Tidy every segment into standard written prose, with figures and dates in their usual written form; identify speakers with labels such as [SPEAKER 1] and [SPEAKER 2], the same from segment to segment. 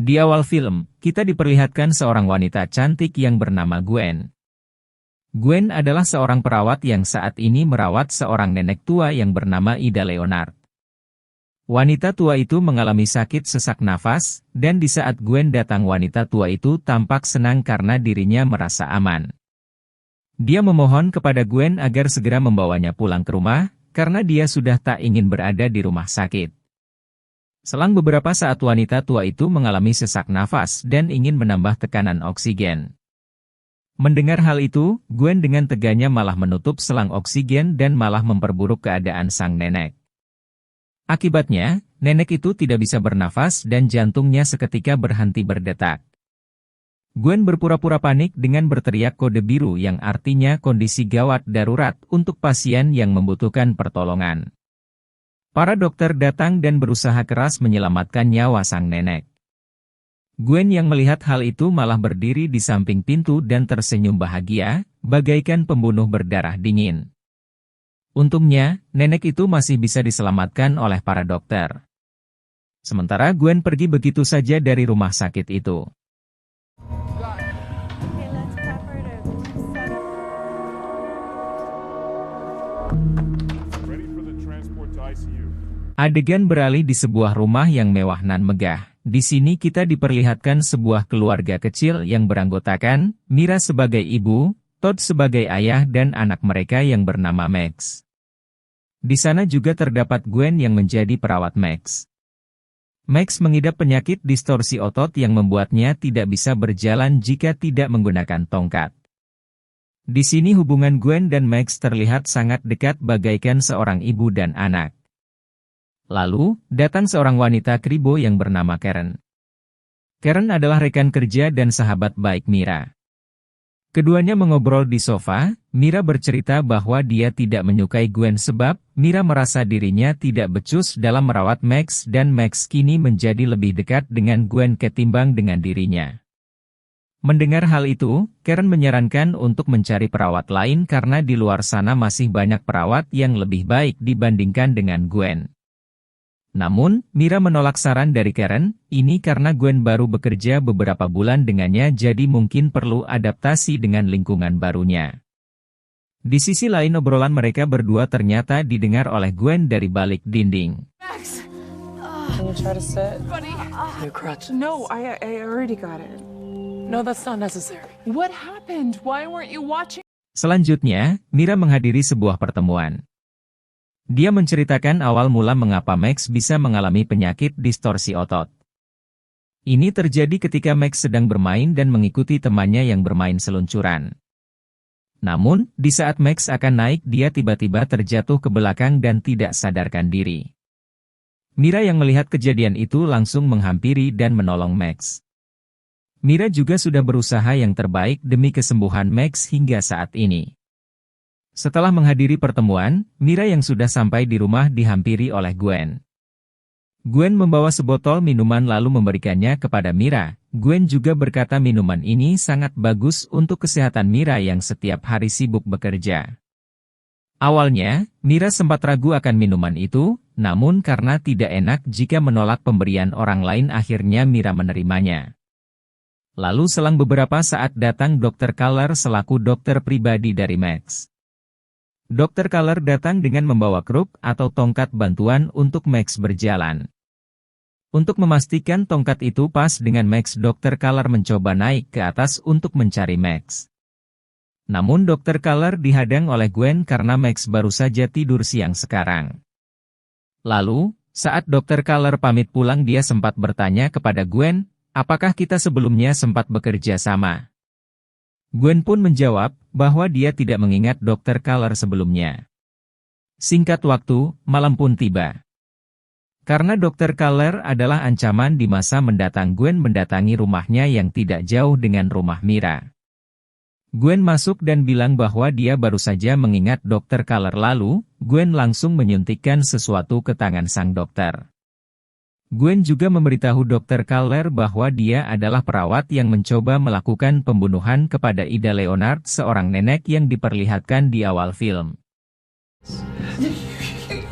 [SPEAKER 1] Di awal film, kita diperlihatkan seorang wanita cantik yang bernama Gwen. Gwen adalah seorang perawat yang saat ini merawat seorang nenek tua yang bernama Ida Leonard. Wanita tua itu mengalami sakit sesak nafas, dan di saat Gwen datang wanita tua itu tampak senang karena dirinya merasa aman. Dia memohon kepada Gwen agar segera membawanya pulang ke rumah, karena dia sudah tak ingin berada di rumah sakit. Selang beberapa saat wanita tua itu mengalami sesak nafas dan ingin menambah tekanan oksigen. Mendengar hal itu, Gwen dengan teganya malah menutup selang oksigen dan malah memperburuk keadaan sang nenek. Akibatnya, nenek itu tidak bisa bernafas dan jantungnya seketika berhenti berdetak. Gwen berpura-pura panik dengan berteriak kode biru yang artinya kondisi gawat darurat untuk pasien yang membutuhkan pertolongan. Para dokter datang dan berusaha keras menyelamatkan nyawa sang nenek. Gwen yang melihat hal itu malah berdiri di samping pintu dan tersenyum bahagia, bagaikan pembunuh berdarah dingin. Untungnya, nenek itu masih bisa diselamatkan oleh para dokter. Sementara Gwen pergi begitu saja dari rumah sakit itu. Adegan beralih di sebuah rumah yang mewah nan megah. Di sini kita diperlihatkan sebuah keluarga kecil yang beranggotakan Mira sebagai ibu, Todd sebagai ayah dan anak mereka yang bernama Max. Di sana juga terdapat Gwen yang menjadi perawat Max. Max mengidap penyakit distorsi otot yang membuatnya tidak bisa berjalan jika tidak menggunakan tongkat. Di sini hubungan Gwen dan Max terlihat sangat dekat bagaikan seorang ibu dan anak. Lalu, datang seorang wanita kribo yang bernama Karen. Karen adalah rekan kerja dan sahabat baik Mira. Keduanya mengobrol di sofa. Mira bercerita bahwa dia tidak menyukai Gwen sebab Mira merasa dirinya tidak becus dalam merawat Max dan Max kini menjadi lebih dekat dengan Gwen ketimbang dengan dirinya. Mendengar hal itu, Karen menyarankan untuk mencari perawat lain karena di luar sana masih banyak perawat yang lebih baik dibandingkan dengan Gwen. Namun, Mira menolak saran dari Karen, ini karena Gwen baru bekerja beberapa bulan dengannya jadi mungkin perlu adaptasi dengan lingkungan barunya. Di sisi lain obrolan mereka berdua ternyata didengar oleh Gwen dari balik dinding.
[SPEAKER 2] Max! Can you try to sit? Buddy.
[SPEAKER 3] Your crutch.
[SPEAKER 2] No, I already got it.
[SPEAKER 3] No, that's not necessary.
[SPEAKER 2] What happened? Why weren't you watching?
[SPEAKER 1] Selanjutnya, Mira menghadiri sebuah pertemuan. Dia menceritakan awal mula mengapa Max bisa mengalami penyakit distorsi otot. Ini terjadi ketika Max sedang bermain dan mengikuti temannya yang bermain seluncuran. Namun, di saat Max akan naik dia tiba-tiba terjatuh ke belakang dan tidak sadarkan diri. Mira yang melihat kejadian itu langsung menghampiri dan menolong Max. Mira juga sudah berusaha yang terbaik demi kesembuhan Max hingga saat ini. Setelah menghadiri pertemuan, Mira yang sudah sampai di rumah dihampiri oleh Gwen. Gwen membawa sebotol minuman lalu memberikannya kepada Mira. Gwen juga berkata minuman ini sangat bagus untuk kesehatan Mira yang setiap hari sibuk bekerja. Awalnya, Mira sempat ragu akan minuman itu, namun karena tidak enak jika menolak pemberian orang lain akhirnya Mira menerimanya. Lalu selang beberapa saat datang Dr. Kaller selaku dokter pribadi dari Max. Dr. Kaller datang dengan membawa kruk atau tongkat bantuan untuk Max berjalan. Untuk memastikan tongkat itu pas dengan Max, Dr. Kaller mencoba naik ke atas untuk mencari Max. Namun Dr. Kaller dihadang oleh Gwen karena Max baru saja tidur siang sekarang. Lalu, saat Dr. Kaller pamit pulang dia sempat bertanya kepada Gwen, apakah kita sebelumnya sempat bekerja sama? Gwen pun menjawab bahwa dia tidak mengingat Dr. Kaller sebelumnya. Singkat waktu, malam pun tiba. Karena Dr. Kaller adalah ancaman di masa mendatang, Gwen mendatangi rumahnya yang tidak jauh dengan rumah Mira. Gwen masuk dan bilang bahwa dia baru saja mengingat Dr. Kaller lalu, Gwen langsung menyuntikkan sesuatu ke tangan sang dokter. Gwen juga memberitahu Dr. Kaller bahwa dia adalah perawat yang mencoba melakukan pembunuhan kepada Ida Leonard, seorang nenek yang diperlihatkan di awal film.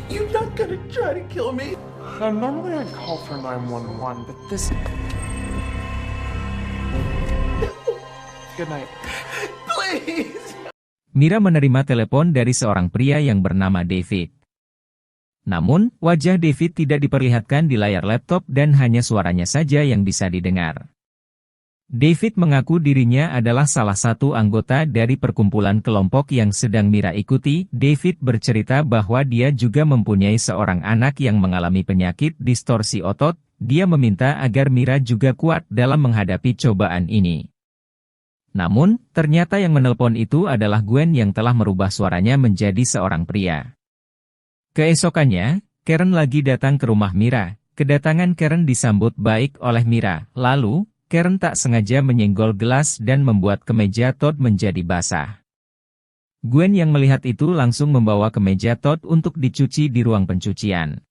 [SPEAKER 3] You're not gonna try to kill me. Now, normally I'd call for 911, but this... Good night.
[SPEAKER 4] Please.
[SPEAKER 1] Mira menerima telepon dari seorang pria yang bernama David. Namun, wajah David tidak diperlihatkan di layar laptop dan hanya suaranya saja yang bisa didengar. David mengaku dirinya adalah salah satu anggota dari perkumpulan kelompok yang sedang Mira ikuti. David bercerita bahwa dia juga mempunyai seorang anak yang mengalami penyakit distorsi otot. Dia meminta agar Mira juga kuat dalam menghadapi cobaan ini. Namun, ternyata yang menelpon itu adalah Gwen yang telah merubah suaranya menjadi seorang pria. Keesokannya, Karen lagi datang ke rumah Mira. Kedatangan Karen disambut baik oleh Mira. Lalu, Karen tak sengaja menyenggol gelas dan membuat kemeja Todd menjadi basah. Gwen yang melihat itu langsung membawa kemeja Todd untuk dicuci di ruang pencucian.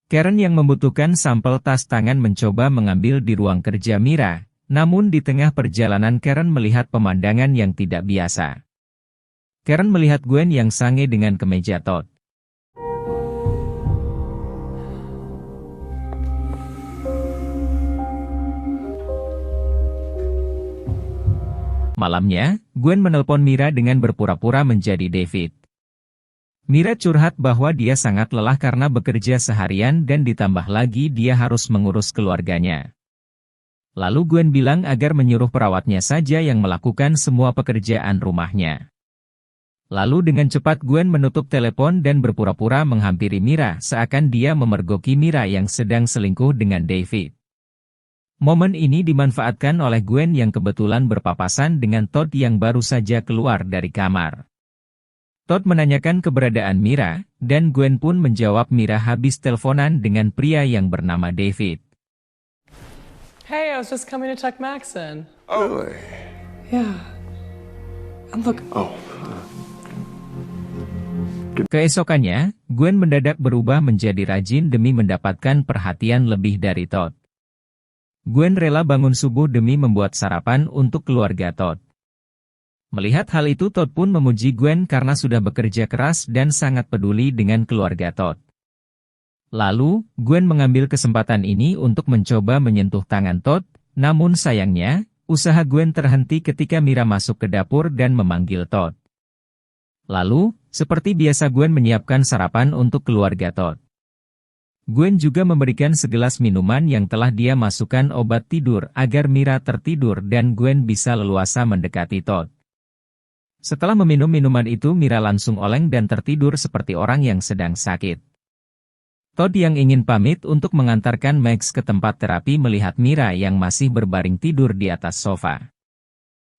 [SPEAKER 1] Karen yang membutuhkan sampel tas tangan mencoba mengambil di ruang kerja Mira. Namun di tengah perjalanan Karen melihat pemandangan yang tidak biasa. Karen melihat Gwen yang sange dengan kemeja Todd. Malamnya, Gwen menelpon Mira dengan berpura-pura menjadi David. Mira curhat bahwa dia sangat lelah karena bekerja seharian dan ditambah lagi dia harus mengurus keluarganya. Lalu Gwen bilang agar menyuruh perawatnya saja yang melakukan semua pekerjaan rumahnya. Lalu dengan cepat Gwen menutup telepon dan berpura-pura menghampiri Mira seakan dia memergoki Mira yang sedang selingkuh dengan David. Momen ini dimanfaatkan oleh Gwen yang kebetulan berpapasan dengan Todd yang baru saja keluar dari kamar. Todd menanyakan keberadaan Mira, dan Gwen pun menjawab Mira habis teleponan dengan pria yang bernama David.
[SPEAKER 3] Hey, I was just coming to check Max in.
[SPEAKER 4] Oh.
[SPEAKER 3] Yeah. And look,
[SPEAKER 1] Keesokannya, Gwen mendadak berubah menjadi rajin demi mendapatkan perhatian lebih dari Todd. Gwen rela bangun subuh demi membuat sarapan untuk keluarga Todd. Melihat hal itu Todd pun memuji Gwen karena sudah bekerja keras dan sangat peduli dengan keluarga Todd. Lalu, Gwen mengambil kesempatan ini untuk mencoba menyentuh tangan Todd, namun sayangnya, usaha Gwen terhenti ketika Mira masuk ke dapur dan memanggil Todd. Lalu, seperti biasa Gwen menyiapkan sarapan untuk keluarga Todd. Gwen juga memberikan segelas minuman yang telah dia masukkan obat tidur agar Mira tertidur dan Gwen bisa leluasa mendekati Todd. Setelah meminum minuman itu Mira langsung oleng dan tertidur seperti orang yang sedang sakit. Todd yang ingin pamit untuk mengantarkan Max ke tempat terapi melihat Mira yang masih berbaring tidur di atas sofa.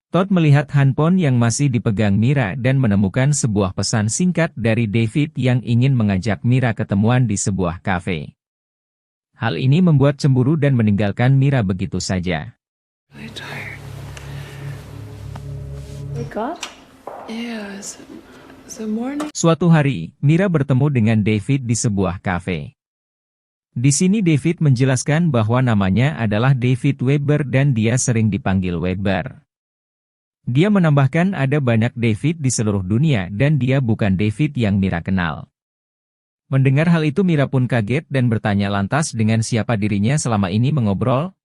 [SPEAKER 1] Todd melihat handphone yang masih dipegang Mira dan menemukan sebuah pesan singkat dari David yang ingin mengajak Mira ketemuan di sebuah kafe. Hal ini membuat cemburu dan meninggalkan Mira begitu saja.
[SPEAKER 3] really tired.
[SPEAKER 2] Wake up?
[SPEAKER 3] Yeah, is it morning?
[SPEAKER 1] Suatu hari, Mira bertemu dengan David di sebuah kafe. Di sini David menjelaskan bahwa namanya adalah David Weber dan dia sering dipanggil Weber. Dia menambahkan ada banyak David di seluruh dunia dan dia bukan David yang Mira kenal. Mendengar hal itu Mira pun kaget dan bertanya lantas dengan siapa dirinya selama ini mengobrol.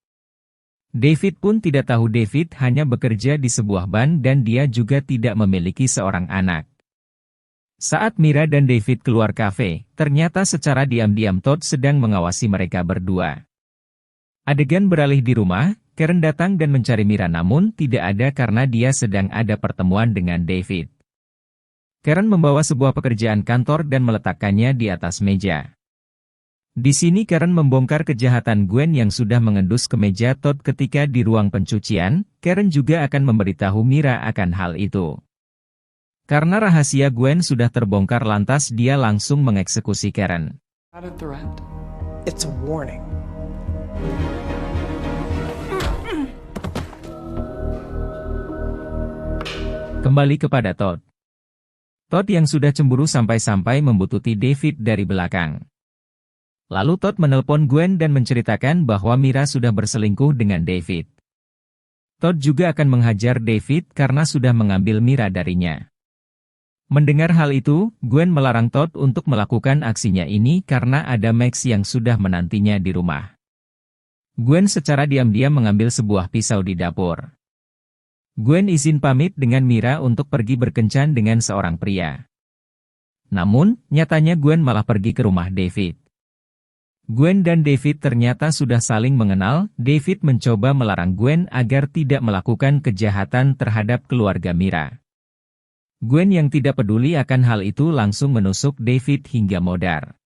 [SPEAKER 1] David pun tidak tahu David hanya bekerja di sebuah bank dan dia juga tidak memiliki seorang anak. Saat Mira dan David keluar kafe, ternyata secara diam-diam Todd sedang mengawasi mereka berdua. Adegan beralih di rumah, Karen datang dan mencari Mira namun tidak ada karena dia sedang ada pertemuan dengan David. Karen membawa sebuah pekerjaan kantor dan meletakkannya di atas meja. Di sini Karen membongkar kejahatan Gwen yang sudah mengendus kemeja Todd ketika di ruang pencucian. Karen juga akan memberitahu Mira akan hal itu. Karena rahasia Gwen sudah terbongkar lantas dia langsung mengeksekusi Karen.
[SPEAKER 3] Not a threat.
[SPEAKER 4] It's a warning.
[SPEAKER 1] Kembali kepada Todd. Todd yang sudah cemburu sampai-sampai membututi David dari belakang. Lalu Todd menelpon Gwen dan menceritakan bahwa Mira sudah berselingkuh dengan David. Todd juga akan menghajar David karena sudah mengambil Mira darinya. Mendengar hal itu, Gwen melarang Todd untuk melakukan aksinya ini karena ada Max yang sudah menantinya di rumah. Gwen secara diam-diam mengambil sebuah pisau di dapur. Gwen izin pamit dengan Mira untuk pergi berkencan dengan seorang pria. Namun, nyatanya Gwen malah pergi ke rumah David. Gwen dan David ternyata sudah saling mengenal. David mencoba melarang Gwen agar tidak melakukan kejahatan terhadap keluarga Mira. Gwen yang tidak peduli akan hal itu langsung menusuk David hingga modar.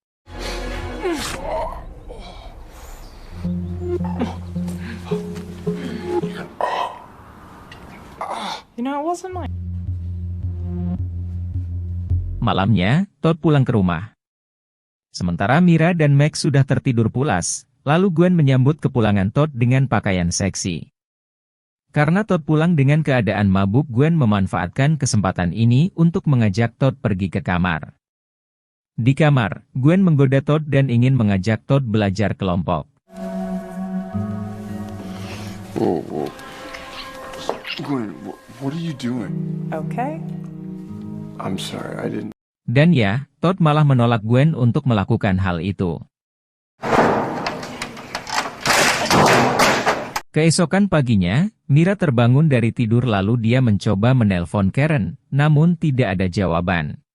[SPEAKER 3] You know, it wasn't my...
[SPEAKER 1] Malamnya, Todd pulang ke rumah. Sementara Mira dan Max sudah tertidur pulas, lalu Gwen menyambut kepulangan Todd dengan pakaian seksi. Karena Todd pulang dengan keadaan mabuk, Gwen memanfaatkan kesempatan ini untuk mengajak Todd pergi ke kamar. Di kamar, Gwen menggoda Todd dan ingin mengajak Todd belajar kelompok.
[SPEAKER 5] Whoa. Gwen, what are you doing?
[SPEAKER 3] Okay.
[SPEAKER 5] I'm sorry, I didn't...
[SPEAKER 1] Dan ya, Todd malah menolak Gwen untuk melakukan hal itu. Keesokan paginya, Mira terbangun dari tidur lalu dia mencoba menelpon Karen, namun tidak ada jawaban.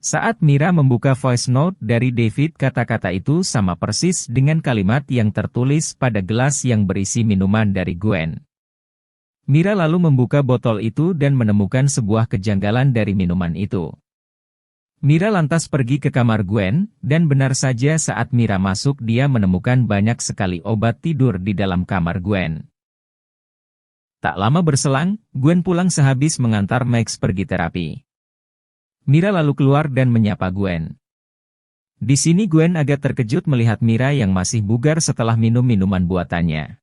[SPEAKER 1] Saat Mira membuka voice note dari David, kata-kata itu sama persis dengan kalimat yang tertulis pada gelas yang berisi minuman dari Gwen. Mira lalu membuka botol itu dan menemukan sebuah kejanggalan dari minuman itu. Mira lantas pergi ke kamar Gwen, dan benar saja saat Mira masuk dia menemukan banyak sekali obat tidur di dalam kamar Gwen. Tak lama berselang, Gwen pulang sehabis mengantar Max pergi terapi. Mira lalu keluar dan menyapa Gwen. Di sini Gwen agak terkejut melihat Mira yang masih bugar setelah minum minuman buatannya.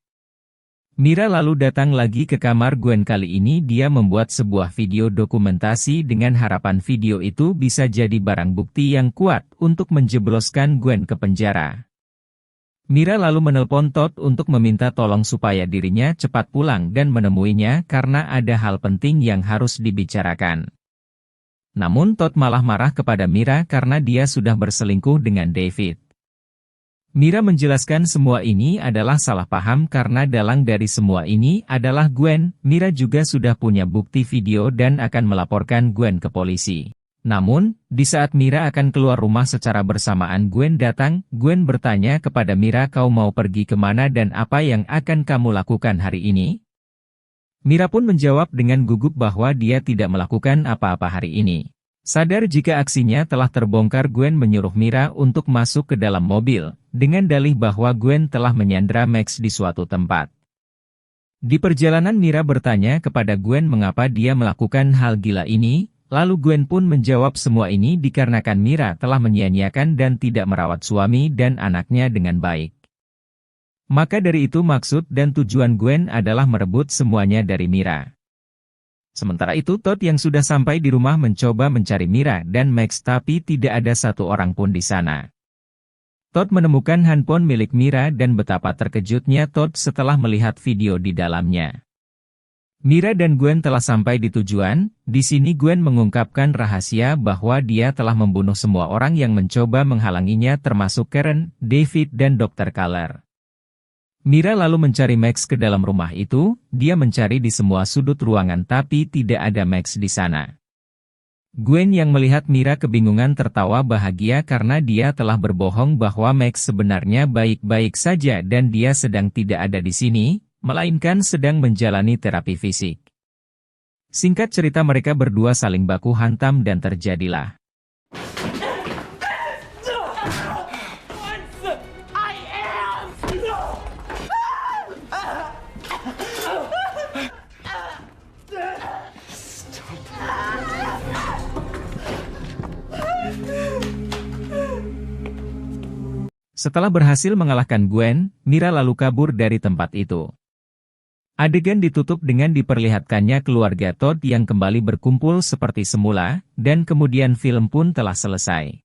[SPEAKER 1] Mira lalu datang lagi ke kamar Gwen. Kali ini dia membuat sebuah video dokumentasi dengan harapan video itu bisa jadi barang bukti yang kuat untuk menjebloskan Gwen ke penjara. Mira lalu menelpon Todd untuk meminta tolong supaya dirinya cepat pulang dan menemuinya karena ada hal penting yang harus dibicarakan. Namun Todd malah marah kepada Mira karena dia sudah berselingkuh dengan David. Mira menjelaskan semua ini adalah salah paham karena dalang dari semua ini adalah Gwen. Mira juga sudah punya bukti video dan akan melaporkan Gwen ke polisi. Namun, di saat Mira akan keluar rumah secara bersamaan Gwen datang, Gwen bertanya kepada Mira, "Kau mau pergi kemana dan apa yang akan kamu lakukan hari ini?" Mira pun menjawab dengan gugup bahwa dia tidak melakukan apa-apa hari ini. Sadar jika aksinya telah terbongkar, Gwen menyuruh Mira untuk masuk ke dalam mobil, dengan dalih bahwa Gwen telah menyandra Max di suatu tempat. Di perjalanan Mira bertanya kepada Gwen mengapa dia melakukan hal gila ini, lalu Gwen pun menjawab semua ini dikarenakan Mira telah menyia-nyiakan dan tidak merawat suami dan anaknya dengan baik. Maka dari itu maksud dan tujuan Gwen adalah merebut semuanya dari Mira. Sementara itu Todd yang sudah sampai di rumah mencoba mencari Mira dan Max tapi tidak ada satu orang pun di sana. Todd menemukan handphone milik Mira dan betapa terkejutnya Todd setelah melihat video di dalamnya. Mira dan Gwen telah sampai di tujuan. Di sini Gwen mengungkapkan rahasia bahwa dia telah membunuh semua orang yang mencoba menghalanginya termasuk Karen, David dan Dr. Kaler. Mira lalu mencari Max ke dalam rumah itu. Dia mencari di semua sudut ruangan tapi tidak ada Max di sana. Gwen yang melihat Mira kebingungan tertawa bahagia karena dia telah berbohong bahwa Max sebenarnya baik-baik saja dan dia sedang tidak ada di sini, melainkan sedang menjalani terapi fisik. Singkat cerita mereka berdua saling baku hantam dan terjadilah. Setelah berhasil mengalahkan Gwen, Mira lalu kabur dari tempat itu. Adegan ditutup dengan diperlihatkannya keluarga Todd yang kembali berkumpul seperti semula, dan kemudian film pun telah selesai.